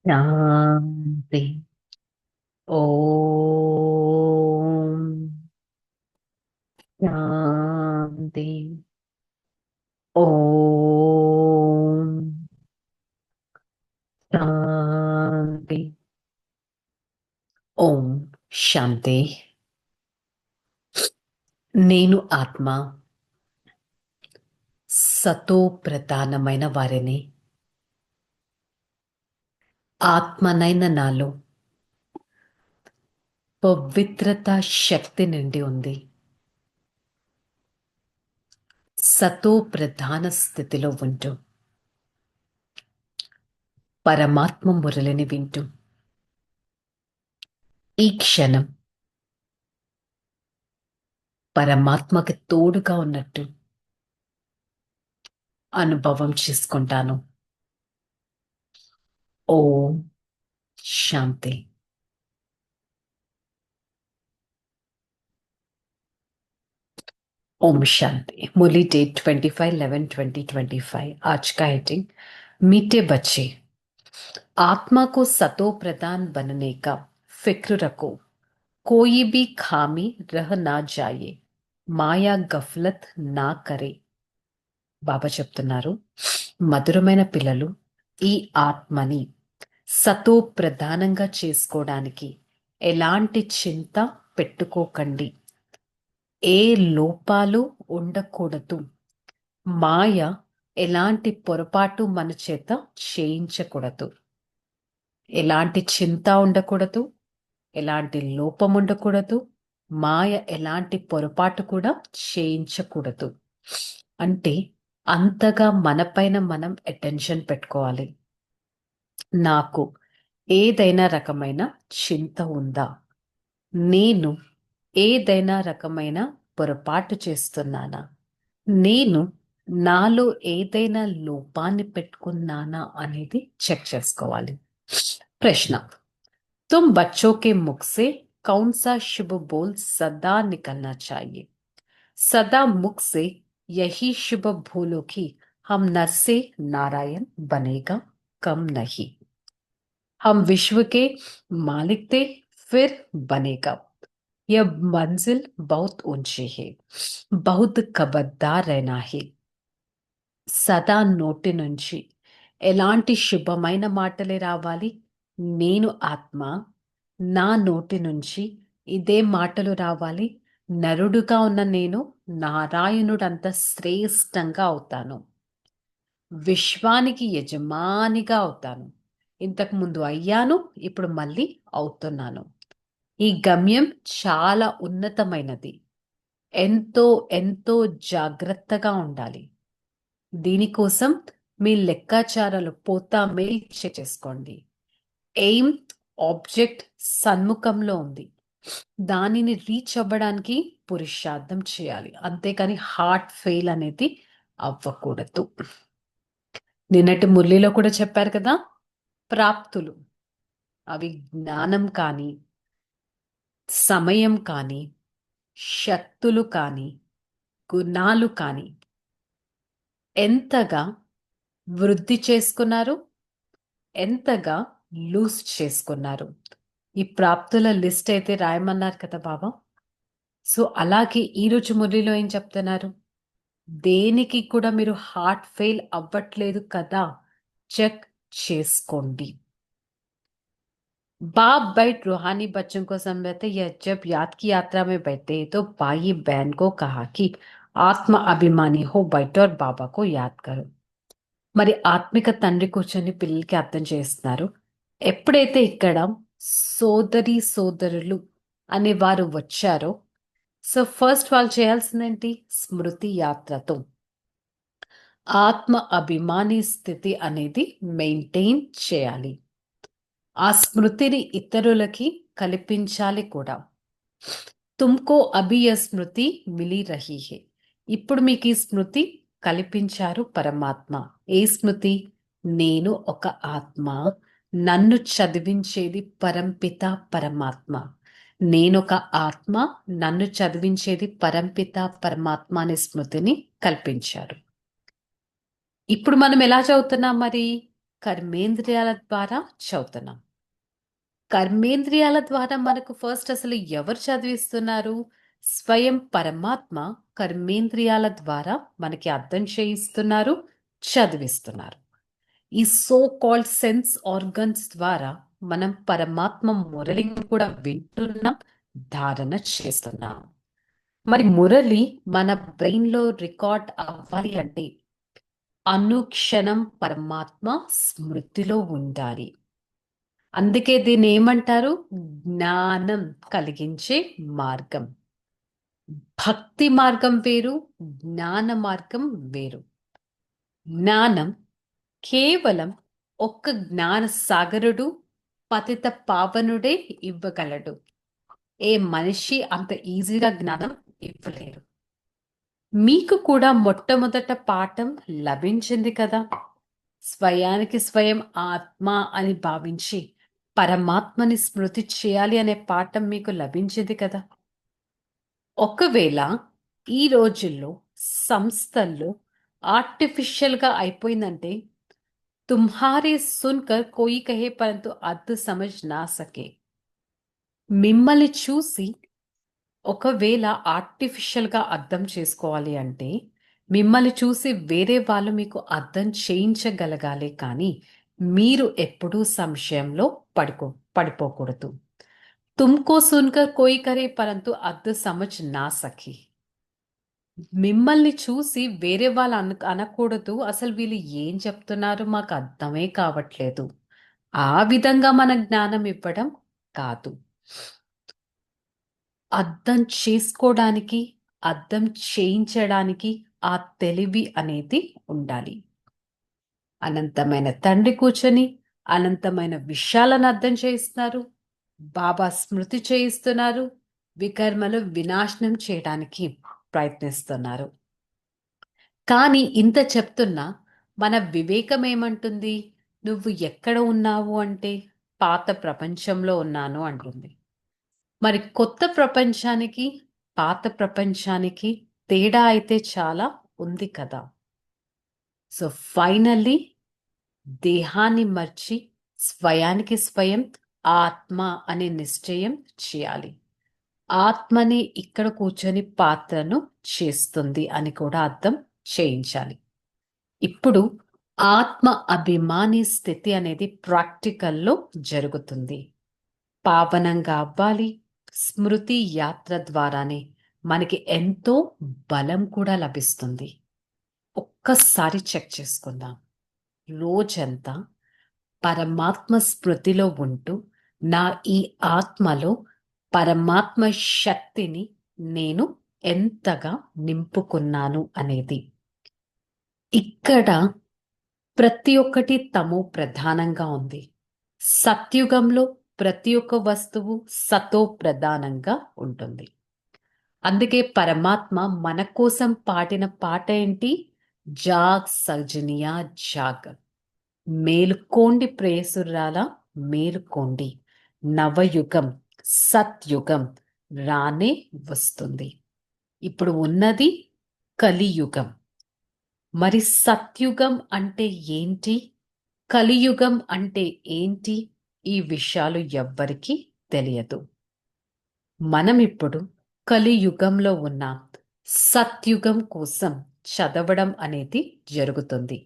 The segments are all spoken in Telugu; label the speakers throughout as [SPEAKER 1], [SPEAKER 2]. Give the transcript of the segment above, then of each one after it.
[SPEAKER 1] శాంతి. ఓం శాంతి. ఓం శాంతి. ఓం శాంతి. నేను ఆత్మ సతో ప్రధానమైన వారిని. ఆత్మనైన నాలో పవిత్రత శక్తి నిండి ఉంది. సతో ప్రధాన స్థితిలో ఉంటూ పరమాత్మ మురళిని వింటూ ఈ క్షణం పరమాత్మకి తోడుగా ఉన్నట్టు అనుభవం చేసుకుంటాను. ఓం శాంతి. ओम शांति। मुरली डेट 25/11/2025। आज का हेडिंग मीठे बच्चे, आत्मा को सतो प्रधान बनने का फिक्र रखो, कोई भी खामी रह ना जाए, మాయా గఫ్లత్ నా కరే. బాబా చెప్తున్నారు, మధురమైన పిల్లలు, ఈ ఆత్మని సతో ప్రధానంగా చేసుకోవడానికి ఎలాంటి చింత పెట్టుకోకండి. ఏ లోపాలు ఉండకూడదు. మాయ ఎలాంటి పొరపాటు మన చేత చేయించకూడదు. ఎలాంటి చింత ఉండకూడదు, ఎలాంటి లోపం ఉండకూడదు. మాయ ఎలాంటి పొరపాటు కూడా చేయించకూడదు. అంటే అంతగా మనపైన మనం అటెన్షన్ పెట్టుకోవాలి. నాకు ఏదైనా రకమైన చింత ఉందా, నేను ఏదైనా రకమైన పొరపాటు చేస్తున్నానా, నేను నాలో ఏదైనా లోపాన్ని పెట్టుకున్నానా అనేది చెక్ చేసుకోవాలి. ప్రశ్న, तुम बच्चों के मुख से कौन सा शुभ बोल सदा निकलना चाहिए? सदा मुख से यही शुभ बोलो कि हम नर से नारायण बनेगा, कम नहीं। हम विश्व के मालिक थे, फिर बनेगा। यह मंजिल बहुत ऊंची है, बहुत खबरदार रहना है. సదా నోటి నుంచి ఎలాంటి శుభమైన మాటలే రావాలి. నేను ఆత్మ, నా నోటి నుంచి ఇదే మాటలు రావాలి. నరుడుగా ఉన్న నేను నారాయణుడంత శ్రేష్టంగా అవుతాను. విశ్వానికి యజమానిగా అవుతాను. ఇంతకు ముందు అయ్యాను, ఇప్పుడు మళ్ళీ అవుతున్నాను. ఈ గమ్యం చాలా ఉన్నతమైనది. ఎంతో ఎంతో జాగ్రత్తగా ఉండాలి. దీనికోసం మీ లెక్కాచారాలు పోతా మెయిల్ చెక్ చేసుకోండి. ఎయిమ్, ఆబ్జెక్ట్ సన్ముఖంలో ఉంది. దానిని రీచ్ అవ్వడానికి పురుషార్థం చేయాలి, అంతేకాని హార్ట్ ఫెయిల్ అనేది అవ్వకూడదు. నిన్నటి మురళిలో కూడా చెప్పారు కదా, ప్రాప్తులు అవి జ్ఞానం కానీ, సమయం కానీ, శక్తులు కానీ, గుణాలు కానీ ఎంతగా వృద్ధి చేసుకున్నారు, ఎంతగా లూజ్ చేసుకున్నారు. ఈ ప్రాప్తుల లిస్ట్ అయితే రాయమన్నారు కదా బాబా. సో అలాగే ఈరోజు మురళిలో ఏం చెప్తున్నారు, దేనికి కూడా మీరు హార్ట్ ఫెయిల్ అవ్వట్లేదు కదా, చెక్ చేసుకోండి. बाप बैठ रूहानी बच्चों को समझाते, यह जब याद की यात्रा में बैठे तो भाई बहन को कहा कि आत्म अभिमानी हो बैठो और बाबा को याद करो. మరి ఆత్మిక తండ్రి కూర్చొని పిల్లలకి అర్థం చేస్తున్నారు. ఎప్పుడైతే ఇక్కడ సోదరి సోదరులు అనే వారు వచ్చారో, సో ఫస్ట్ వాళ్ళు చేయాల్సిందేంటి, స్మృతి యాత్రతో ఆత్మ అభిమాని స్థితి అనేది మెయింటైన్ చేయాలి. ఆ స్మృతిని ఇతరులకి కల్పించాలి కూడా. తుమ్కో అభి యహ్ స్మృతి మిలి రహీ హై. ఇప్పుడు మీకు ఈ స్మృతి కల్పించారు పరమాత్మ. ఏ స్మృతి, నేను ఒక ఆత్మ, నన్ను చదివించేది పరంపిత పరమాత్మ. నేనొక ఆత్మ, నన్ను చదివించేది పరంపిత పరమాత్మ అనే స్మృతిని కల్పించారు. ఇప్పుడు మనం ఎలా చదువుతున్నాం మరి, కర్మేంద్రియాల ద్వారా చదువుతున్నాం. కర్మేంద్రియాల ద్వారా మనకు ఫస్ట్ అసలు ఎవరు చదివిస్తున్నారు? స్వయం పరమాత్మ కర్మేంద్రియాల ద్వారా మనకి అర్థం చేయిస్తున్నారు, చదివిస్తున్నారు. ఈ సో కాల్డ్ సెన్స్ ఆర్గన్స్ ద్వారా మనం పరమాత్మ మురళిని కూడా వింటున్నాం, ధారణ చేస్తున్నాం. మరి మురళి మన బ్రెయిన్ లో రికార్డ్ అవ్వాలి అంటే అనుక్షణం పరమాత్మ స్మృతిలో ఉండాలి. అందుకే దీన్ని ఏమంటారు? జ్ఞానం కలిగించే మార్గం. భక్తి మార్గం వేరు, జ్ఞాన మార్గం వేరు. జ్ఞానం కేవలం ఒక్క జ్ఞాన సాగరుడు, పతిత పావనుడే ఇవ్వగలడు. ఏ మనిషి అంత ఈజీగా జ్ఞానం ఇవ్వలేరు. మీకు కూడా మొట్టమొదట పాఠం లభించింది కదా. స్వయానికి స్వయం ఆత్మ అని భావించి పరమాత్మని స్మృతి చేయాలి అనే పాఠం మీకు లభించింది కదా. ఒకవేళ ఈ రోజుల్లో సంస్థల్లో ఆర్టిఫిషియల్ గా అయిపోయిందంటే తుమ్హారే సున్కర్ కోయి కహే పరంతు అర్థ సమజ్ నా సకే. మిమ్మల్ని చూసి ఒకవేళ ఆర్టిఫిషియల్ గా అర్థం చేసుకోవాలి అంటే మిమ్మల్ని చూసి వేరే వాళ్ళు మీకు అర్థం చేయించగలగాలి, కానీ మీరు ఎప్పుడూ సంశయంలో పడిపోకూడదు. తుమ్కో సున్కర్ కోయి కరే పరంతు అర్థ సమజ్ నా సఖీ. మిమ్మల్ని చూసి వేరే వాళ్ళు అనకూడదు, అసలు వీళ్ళు ఏం చెప్తున్నారు మాకు అర్థమే కావట్లేదు. ఆ విధంగా మన జ్ఞానం ఇవ్వడం కాదు. అర్థం చేసుకోవడానికి, అర్థం చేయించడానికి ఆ తెలివి అనేది ఉండాలి. అనంతమైన తండ్రి కూర్చొని అనంతమైన విషయాలను అర్థం చేయిస్తున్నారు. బాబా స్మృతి చేయిస్తున్నారు. వికర్మలు వినాశనం చేయడానికి ప్రయత్నిస్తున్నారు. కానీ ఇంత చెప్తున్నా మన వివేకం ఏమంటుంది? నువ్వు ఎక్కడ ఉన్నావు అంటే పాత ప్రపంచంలో ఉన్నాను అంటుంది. మరి కొత్త ప్రపంచానికి పాత ప్రపంచానికి తేడా అయితే చాలా ఉంది కదా. సో ఫైనల్లీ దేహాన్ని మర్చి స్వయానికి స్వయం ఆత్మ అనే నిశ్చయం చేయాలి. ఆత్మని ఇక్కడ కూర్చొని పాత్రను చేస్తుంది అని కూడా అర్థం చేయించాలి. ఇప్పుడు ఆత్మ అభిమాని స్థితి అనేది ప్రాక్టికల్లో జరుగుతుంది. పావనంగా అవ్వాలి. స్మృతి యాత్ర ద్వారానే మనకి ఎంతో బలం కూడా లభిస్తుంది. ఒక్కసారి చెక్ చేసుకుందాం. రోజంతా పరమాత్మ స్మృతిలో ఉంటూ నా ఈ ఆత్మలో పరమాత్మ శక్తిని నేను ఎంతగా నింపుకున్నాను అనేది. ఇక్కడ ప్రతి ఒక్కటి తమో ప్రధానంగా ఉంది. సత్యుగంలో ప్రతి ఒక్క వస్తువు సతో ప్రధానంగా ఉంటుంది. అందుకే పరమాత్మ మన కోసం పాడిన పాట ఏంటి? Zag సర్జనియా zag. మేలుకోండి ప్రేయసురాల, మేలుకోండి. నవయుగం సత్యుగం రానే వస్తుంది. ఇప్పుడు ఉన్నది కలియుగం. మరి సత్యుగం అంటే ఏంటి, కలియుగం అంటే ఏంటి? ఈ విషయాలు ఎవ్వరికీ తెలియదు. మనం ఇప్పుడు కలియుగంలో ఉన్నాం. సత్యుగం కోసం చదవడం అనేది జరుగుతుంది.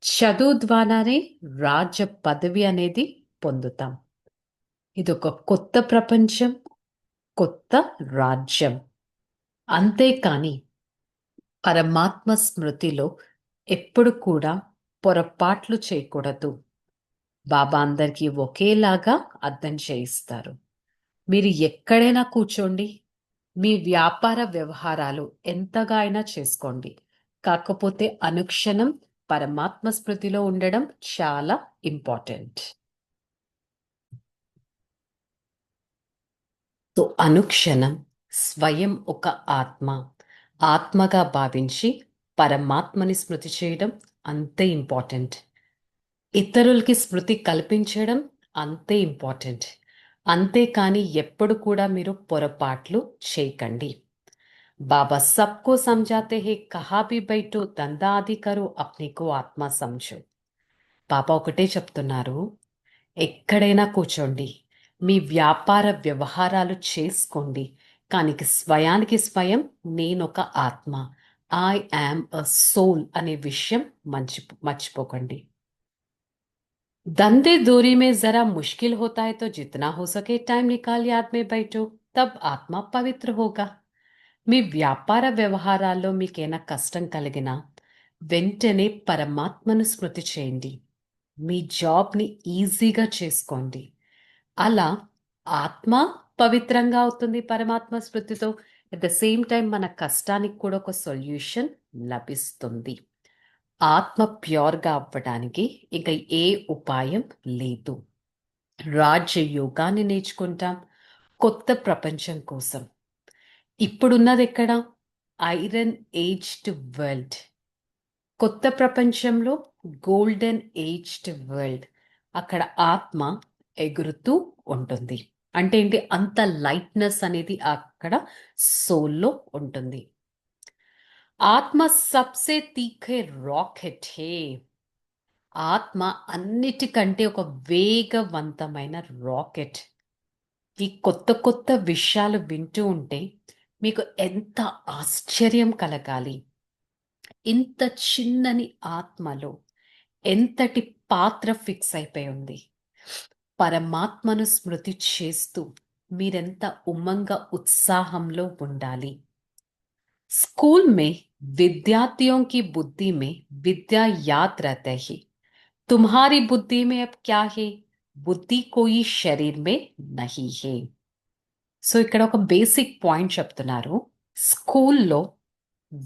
[SPEAKER 1] చదువు ద్వారానే రాజ్య పదవి అనేది పొందుతాం. ఇదొక కొత్త ప్రపంచం, కొత్త రాజ్యం. అంతేకాని పరమాత్మ స్మృతిలో ఎప్పుడు కూడా పొరపాట్లు చేయకూడదు. బాబా అందరికీ ఒకేలాగా అర్థం చేయిస్తారు. మీరు ఎక్కడైనా కూర్చోండి, మీ వ్యాపార వ్యవహారాలు ఎంతగా అయినా చేసుకోండి, కాకపోతే అనుక్షణం పరమాత్మ స్మృతిలో ఉండడం చాలా ఇంపార్టెంట్. సో అనుక్షణం స్వయం ఒక ఆత్మగా భావించి పరమాత్మని స్మృతి చేయడం అంతే ఇంపార్టెంట్. ఇతరులకి స్మృతి కల్పించడం అంతే ఇంపార్టెంట్. అంతేకాని ఎప్పుడు కూడా మీరు పొరపాట్లు చేయకండి. बाबा सबको समझाते हैं, कहा भी बैठो धंधा आदि करो, अपने को आत्मा समझो. పాప ఒకటే చెప్తున్నారు, ఎక్కడైనా కూర్చోండి, మీ వ్యాపార వ్యవహారాలు చేసుకోండి, కానీ స్వయానికి స్వయం నేనొక ఆత్మ, ఐ యామ్ అ సోల్ అనే విషయం మర్చిపోకండి. धंधे दूरी में जरा मुश्किल होता है तो जितना हो सके टाइम निकाल याद में बैठो, तब आत्मा पवित्र होगा. మీ వ్యాపార వ్యవహారాల్లో మీకైనా కష్టం కలిగినా వెంటనే పరమాత్మను స్మృతి చేయండి. మీ జాబ్ని ఈజీగా చేసుకోండి. అలా ఆత్మ పవిత్రంగా అవుతుంది పరమాత్మ స్మృతితో. అట్ ద సేమ్ టైం మన కష్టానికి కూడా ఒక సొల్యూషన్ లభిస్తుంది. ఆత్మ ప్యూర్గా అవ్వడానికి ఇంకా ఏ ఉపాయం లేదు. రాజయోగాన్ని నేర్చుకుంటాం కొత్త ప్రపంచం కోసం. ఇప్పుడున్నది ఎక్కడ? Iron aged world. కొత్త ప్రపంచంలో గోల్డెన్ ఏజ్డ్ వరల్డ్. అక్కడ ఆత్మ ఎగురుతూ ఉంటుంది. అంటే ఏంటి? అంత లైట్నెస్ అనేది అక్కడ సోల్లో ఉంటుంది. ఆత్మ సబ్సే తీఖే రాకెట్ హే. ఆత్మ అన్నిటికంటే ఒక వేగవంతమైన రాకెట్. ఈ కొత్త కొత్త విషయాలు వింటూ ఉంటే మీకు ఎంత ఆశ్చర్యం కలగాలి. ఇంత చిన్నని ఆత్మలో ఎంతటి పాత్ర ఫిక్స్ అయిపోయి ఉంది. పరమాత్మను స్మృతి చేస్తూ మీరెంత ఉమంగ ఉత్సాహంలో ఉండాలి. स्कूल में विद्यार्थियों की बुद्धि में विद्या याद रहता है. तुम्हारी बुद्धि में अब क्या है? बुद्धि कोई शरीर में नहीं है. సో ఇక్కడ ఒక బేసిక్ పాయింట్ చెప్తున్నారు. స్కూల్లో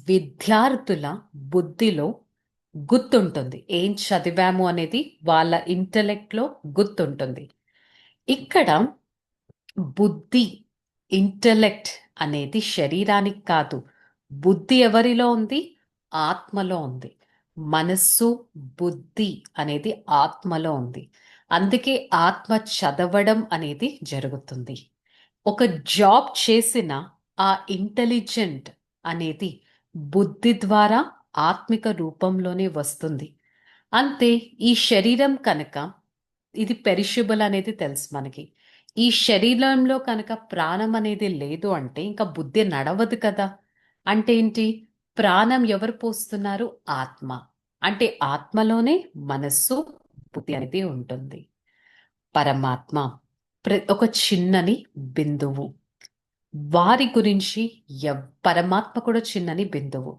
[SPEAKER 1] విద్యార్థుల బుద్ధిలో గుర్తుంటుంది, ఏం చదివాము అనేది వాళ్ళ ఇంటలెక్ట్లో గుర్తుంటుంది. ఇక్కడ బుద్ధి, ఇంటలెక్ట్ అనేది శరీరానికి కాదు. బుద్ధి ఎవరిలో ఉంది? ఆత్మలో ఉంది. మనస్సు, బుద్ధి అనేది ఆత్మలో ఉంది. అందుకే ఆత్మ చదవడం అనేది జరుగుతుంది. ఒక జాబ్ చేసిన ఆ ఇంటెలిజెంట్ అనేది బుద్ధి ద్వారా ఆత్మిక రూపంలోనే వస్తుంది. అంతే. ఈ శరీరం కనుక ఇది పెరిషబుల్ అనేది తెలుసు మనకి. ఈ శరీరంలో కనుక ప్రాణం అనేది లేదు అంటే ఇంకా బుద్ధి నడవదు కదా. అంటే ఏంటి? ప్రాణం ఎవరు పోస్తున్నారు? ఆత్మ. అంటే ఆత్మలోనే మనస్సు, బుద్ధి అనేది ఉంటుంది. పరమాత్మ ఒక చిన్నని బిందువు. వారి గురించి పరమాత్మ కూడా చిన్నని బిందువు.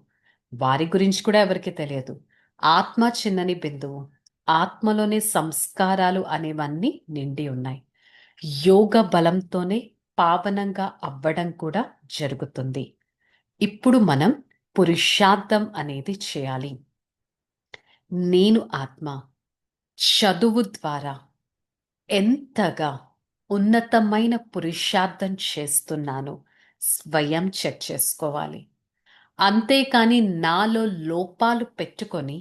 [SPEAKER 1] వారి గురించి కూడా ఎవరికి తెలియదు. ఆత్మ చిన్నని బిందువు. ఆత్మలోనే సంస్కారాలు అనేవన్నీ నిండి ఉన్నాయి. యోగ బలంతోనే పావనంగా అవ్వడం కూడా జరుగుతుంది. ఇప్పుడు మనం పురుషార్థం అనేది చేయాలి. నేను ఆత్మ చదువు ద్వారా ఎంతగా ఉన్నతమైన పురుషార్థం చేస్తున్నాను స్వయం చెక్ చేసుకోవాలి. అంతేకాని నాలో లోపాలు పెట్టుకొని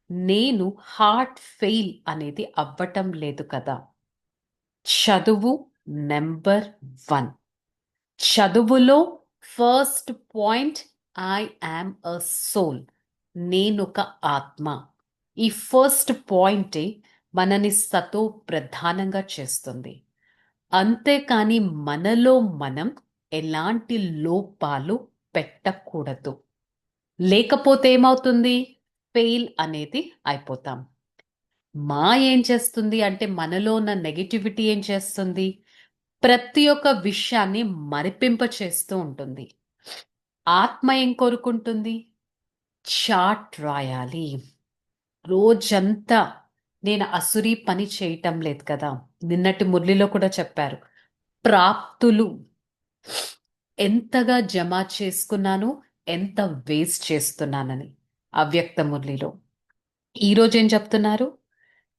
[SPEAKER 1] నేను హార్ట్ ఫెయిల్ అనేది అవ్వటం లేదు కదా. చదువు నెంబర్ 1. చదువులో first point I am a soul. నేనొక ఆత్మ. ఈ ఫస్ట్ పాయింటే మనని సతో ప్రధానంగా చేస్తుంది. అంతేకాని మనలో మనం ఎలాంటి లోపాలు పెట్టకూడదు. లేకపోతే ఏమవుతుంది? ఫెయిల్ అనేది అయిపోతాం. ఏం చేస్తుంది అంటే మనలో ఉన్న నెగటివిటీ ఏం చేస్తుంది? ప్రతి ఒక్క విషయాన్ని మరిపింప చేస్తూ ఉంటుంది. ఆత్మ ఏం కోరుకుంటుంది? చాట్ రాయాలి. రోజంతా నేను అసురీ పని చేయటం లేదు కదా. నిన్నటి మురళిలో కూడా చెప్పారు, ప్రాప్తులు ఎంతగా జమ చేసుకున్నాను, ఎంత వేస్ట్ చేస్తున్నానని అవ్యక్త మురళిలో. ఈరోజు ఏం చెప్తున్నారు?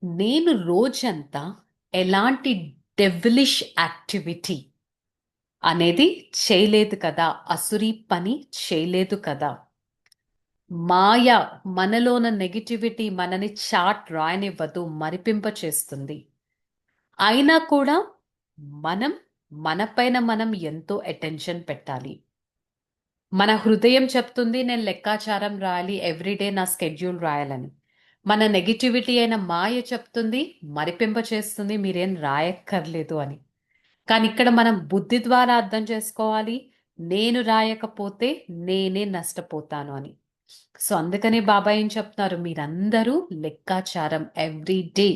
[SPEAKER 1] నేను రోజంతా ఎలాంటి డెవిలిష్ యాక్టివిటీ అనేది చేయలేదు కదా, అసురీ పని చేయలేదు కదా. మాయ మనలోన నెగిటివిటీ మనని చాట్ రాయనివ్వదు, మరిపింప చేస్తుంది. అయినా కూడా మనపైన మనం ఎంతో అటెన్షన్ పెట్టాలి. మన హృదయం చెప్తుంది నేను లెక్కాచారం రాయాలి, ఎవ్రీడే నా స్కెడ్యూల్ రాయాలని. మన నెగిటివిటీ అయిన మాయ చెప్తుంది, మరిపింప చేస్తుంది, మీరేం రాయక్కర్లేదు అని. కానీ ఇక్కడ మనం బుద్ధి ద్వారా అర్థం చేసుకోవాలి, నేను రాయకపోతే నేనే నష్టపోతాను అని. సో అందుకనే బాబా ఏం చెప్తున్నారు, మీరందరూ లెక్కాచారం ఎవ్రీ డే,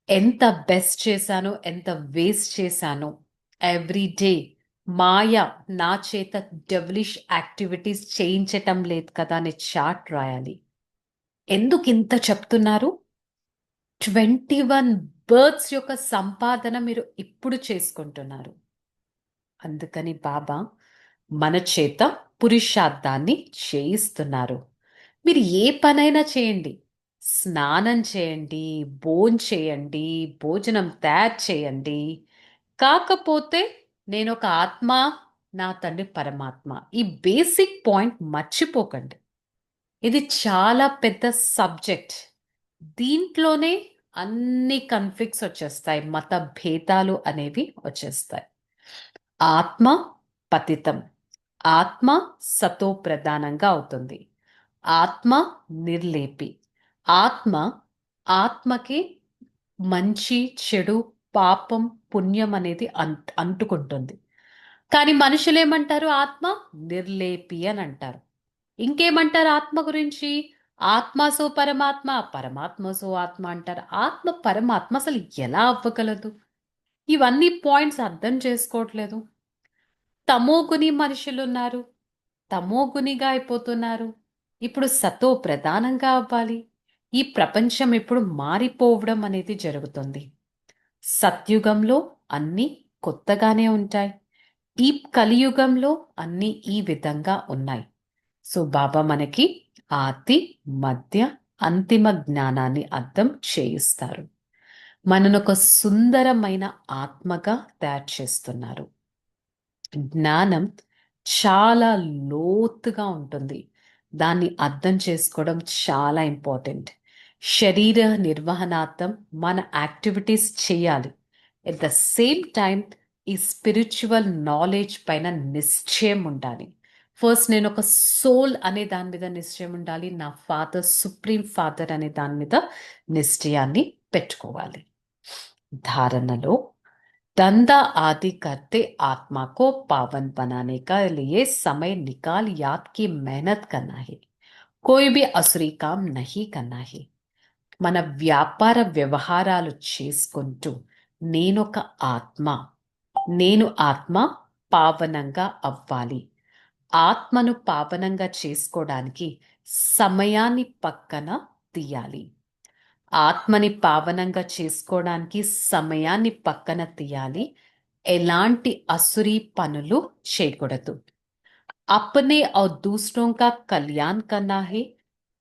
[SPEAKER 1] ఎంత బెస్ట్ చేశానో, ఎంత వేస్ట్ చేశానో ఎవ్రీ డే. మాయ నా చేత డెవిలిష్ యాక్టివిటీస్ చేయించటం లేదు కదా అని చార్ట్ రాయాలి. ఎందుకు ఇంత చెప్తున్నారు? 21 బర్త్స్ యొక్క సంపాదన మీరు ఇప్పుడు చేసుకుంటున్నారు. అందుకని బాబా మన చేత పురుషార్థాన్ని చేయిస్తున్నారు. మీరు ఏ పనైనా చేయండి, స్నానం చేయండి, చేయండి, భోజనం తయారు చేయండి. కాకపోతే నేను ఒక ఆత్మ, నా తండ్రి పరమాత్మ, ఈ బేసిక్ పాయింట్ మర్చిపోకండి. ఇది చాలా పెద్ద సబ్జెక్ట్. దీంట్లోనే అన్ని కన్ఫ్లిక్ట్స్ వచ్చేస్తాయి, మత భేదాలు అనేవి వచ్చేస్తాయి. ఆత్మ పతితం, ఆత్మ సతో ప్రధానంగా అవుతుంది, ఆత్మ నిర్లేపి, ఆత్మ ఆత్మకి మంచి చెడు పాపం పుణ్యం అనేది అంటుకుంటుంది. కానీ మనుషులు ఏమంటారు, ఆత్మ నిర్లేపి అని అంటారు. ఇంకేమంటారు ఆత్మ గురించి, ఆత్మ సో పరమాత్మ, పరమాత్మ సో ఆత్మ అంటారు. ఆత్మ పరమాత్మ అసలు ఎలా అవ్వగలదు? ఇవన్నీ పాయింట్స్ అర్థం చేసుకోవట్లేదు. తమోగుని మనుషులు ఉన్నారు, తమోగునిగా అయిపోతున్నారు. ఇప్పుడు సతో ప్రధానంగా అవ్వాలి. ఈ ప్రపంచం ఇప్పుడు మారిపోవడం అనేది జరుగుతుంది. సత్యుగంలో అన్నీ కొత్తగానే ఉంటాయి, ఈ కలియుగంలో అన్నీ ఈ విధంగా ఉన్నాయి. సో బాబా మనకి ఆది మధ్య అంతిమ జ్ఞానాన్ని అర్థం చేయిస్తారు. మనను ఒక సుందరమైన ఆత్మగా తయారు చేస్తున్నారు. జ్ఞానం చాలా లోతుగా ఉంటుంది, దాన్ని అర్థం చేసుకోవడం చాలా ఇంపార్టెంట్. శరీర నిర్వహణార్థం మన యాక్టివిటీస్ చేయాలి. ఎట్ ద సేమ్ టైం ఈ స్పిరిచువల్ నాలెడ్జ్ పైన నిశ్చయం ఉండాలి. ఫస్ట్ నేను ఒక సోల్ అనే దాని మీద నిశ్చయం ఉండాలి, నా ఫాదర్ సుప్రీం ఫాదర్ అనే దాని మీద నిశ్చయాన్ని పెట్టుకోవాలి. धारणा धंधा आदि करते आत्मा को पावन बनाने का लिए समय निकाल याद की मेहनत करना है, कोई भी असुरी काम नहीं करना है. మన వ్యాపార వ్యవహారాలు చేసుకుంటూ నేనొక ఆత్మ, నేను ఆత్మ పావనంగా అవ్వాలి. ఆత్మను పావనంగా చేసుకోవడానికి సమయాన్ని పక్కన తీయాలి. ఆత్మని పావనంగా చేసుకోవడానికి సమయాన్ని పక్కన తీయాలి. ఎలాంటి అసురీ పనులు చేయకూడదు. अपने और दूसरों का कल्याण करना है,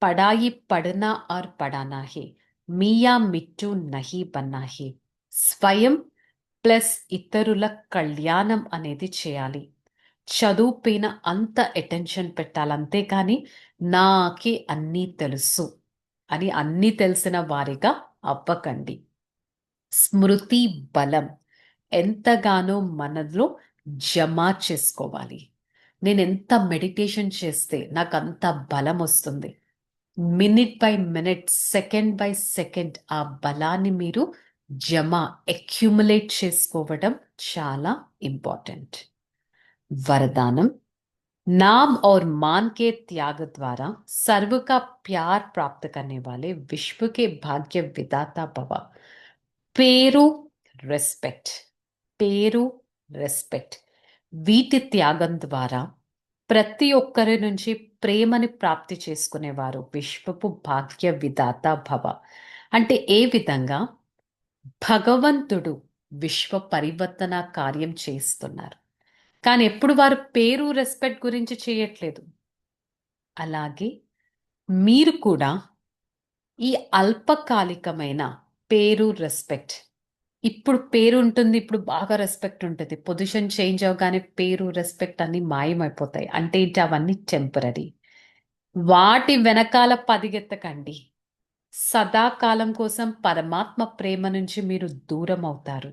[SPEAKER 1] पढ़ाई पढ़ना और पढ़ाना है, मियाँ मिट्टू नहीं बनना है. స్వయం ప్లస్ ఇతరుల కళ్యాణం అనేది చేయాలి. చదువు పైన అంత అటెన్షన్ పెట్టాలి, అంతేకాని నాకే అన్నీ తెలుసు అని అన్నీ తెలిసిన వారిగా అవ్వకండి. స్మృతి బలం ఎంతగానో మనలో జమ చేసుకోవాలి. నేను ఎంత మెడిటేషన్ చేస్తే నాకు అంత బలం వస్తుంది. Minute by minute, second by second ఆ బలాన్ని మీరు జమ అక్యుములేట్ చేసుకోవడం చాలా ఇంపార్టెంట్. वरदानम नाम और मान के त्याग द्वारा सर्व का प्यार प्राप्त करने वाले विश्व के भाग्य विदाता भव. పేరు రెస్పెక్ట్, పేరు రెస్పెక్ట్ వీటి త్యాగం ద్వారా ప్రతి ఒక్కరి నుంచి ప్రేమని ప్రాప్తి చేసుకునేవారు విశ్వపు భాగ్య విధాత భవ. అంటే ఏ విధంగా భగవంతుడు విశ్వ పరివర్తన కార్యం చేస్తున్నారు, కానీ ఎప్పుడు వారు పేరు రెస్పెక్ట్ గురించి చేయట్లేదు. అలాగే మీరు కూడా ఈ అల్పకాలికమైన పేరు రెస్పెక్ట్, ఇప్పుడు పేరు ఉంటుంది, ఇప్పుడు బాగా రెస్పెక్ట్ ఉంటుంది, పొజిషన్ చేంజ్ అవగానే పేరు రెస్పెక్ట్ అన్ని మాయమైపోతాయి. అంటే ఏంటి, అవన్నీ టెంపరీ. వాటి వెనకాల పరిగెత్తకండి. సదాకాలం కోసం పరమాత్మ ప్రేమ నుంచి మీరు దూరం అవుతారు.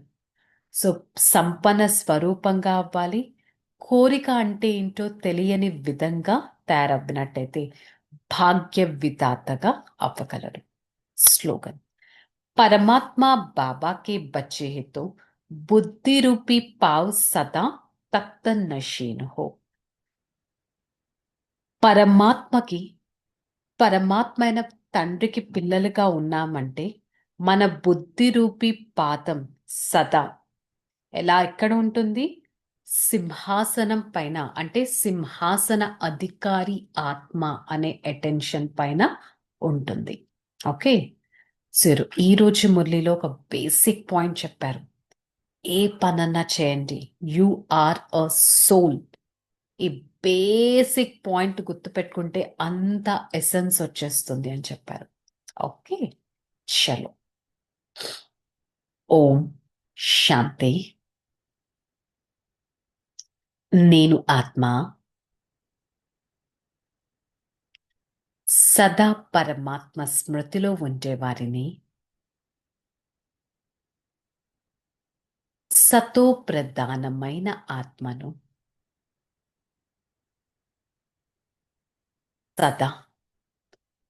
[SPEAKER 1] సో సంపన్న స్వరూపంగా అవ్వాలి. కోరిక అంటే ఏంటో తెలియని విధంగా తయారవ్వినట్టయితే భాగ్య విధాతగా అవ్వగలరు. స్లోగన్: परमात्मा बाबा के बच्चे हैं तो बुद्धि रूपी पाव सदा तख्त नशीन हो. పరమాత్మకి పరమాత్మైన తండ్రికి పిల్లలుగా ఉన్నామంటే మన బుద్ధి రూపి పాదం సదా ఎలా ఎక్కడ ఉంటుంది? సింహాసనం పైన, అంటే సింహాసన అధికారి ఆత్మ అనే అటెన్షన్ పైన ఉంటుంది. ఓకే, సరే, ఈరోజు మురళిలో ఒక బేసిక్ పాయింట్ చెప్పారు. ఏ పనన్నా చేయండి, యు ఆర్ అ సోల్. ఈ బేసిక్ పాయింట్ గుర్తుపెట్టుకుంటే అంత ఎసెన్స్ వచ్చేస్తుంది అని చెప్పారు. ఓకే, చలో. ఓం శాంతి. నేను ఆత్మ సదా పరమాత్మ స్మృతిలో ఉండేవారిని, సతో ప్రధానమైన ఆత్మను, సదా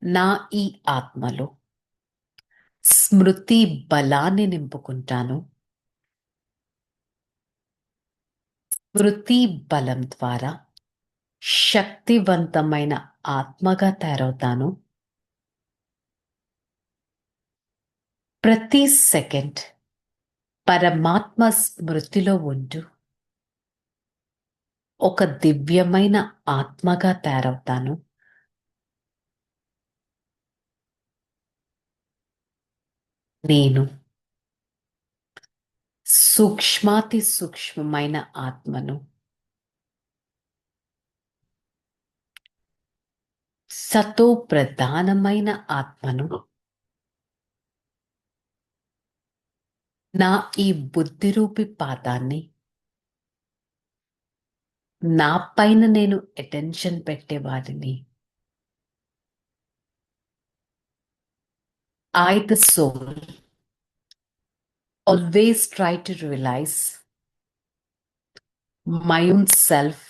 [SPEAKER 1] నా ఈ ఆత్మలో స్మృతి బలాన్ని నింపుకుంటాను. స్మృతి బలం ద్వారా శక్తివంతమైన ఆత్మగా తయారవుతాను. ప్రతి సెకండ్ పరమాత్మ స్మృతిలో ఉంటూ ఒక దివ్యమైన ఆత్మగా తయారవుతాను. నేను సూక్ష్మాతి సూక్ష్మమైన ఆత్మను, సతో ప్రధానమైన ఆత్మను, నా ఈ బుద్ధిరూపి పాదాన్ని నా పైన నేను attention పెట్టేవారిని. I, the soul, always try to realize my own self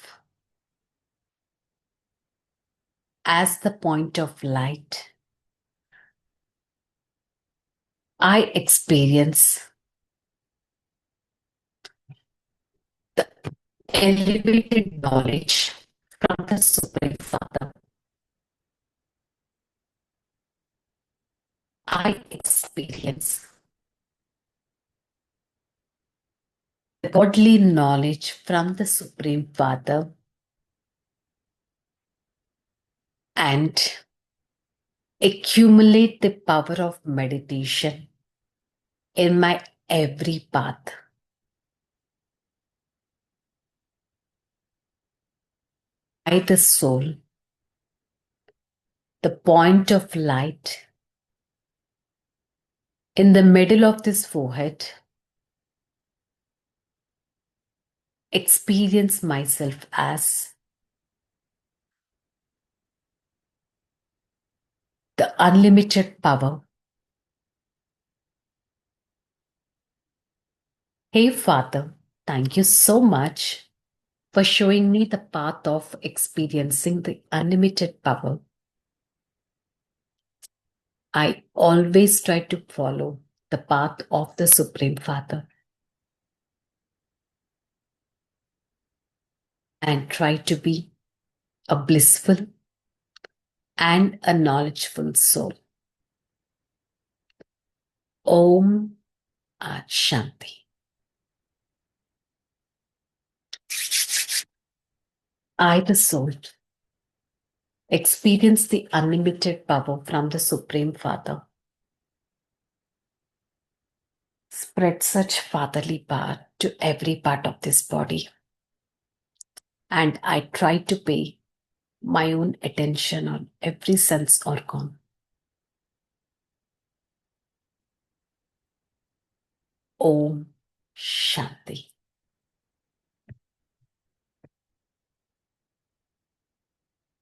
[SPEAKER 1] as the point of light. I experience the elevated knowledge from the Supreme Father. I experience the godly knowledge from the Supreme Father and accumulate the power of meditation in my every path. I, the soul, the point of light in the middle of this forehead, experience myself as the unlimited power. Hey Father, thank you so much for showing me the path of experiencing the unlimited power. I always try to follow the path of the Supreme Father and try to be a blissful and a knowledgeful soul. Om At Shanti. I, the soul, experience the unlimited power from the Supreme Father. Spread such fatherly power to every part of this body. And I try to pay my own attention on every sense organ. Om Shanti.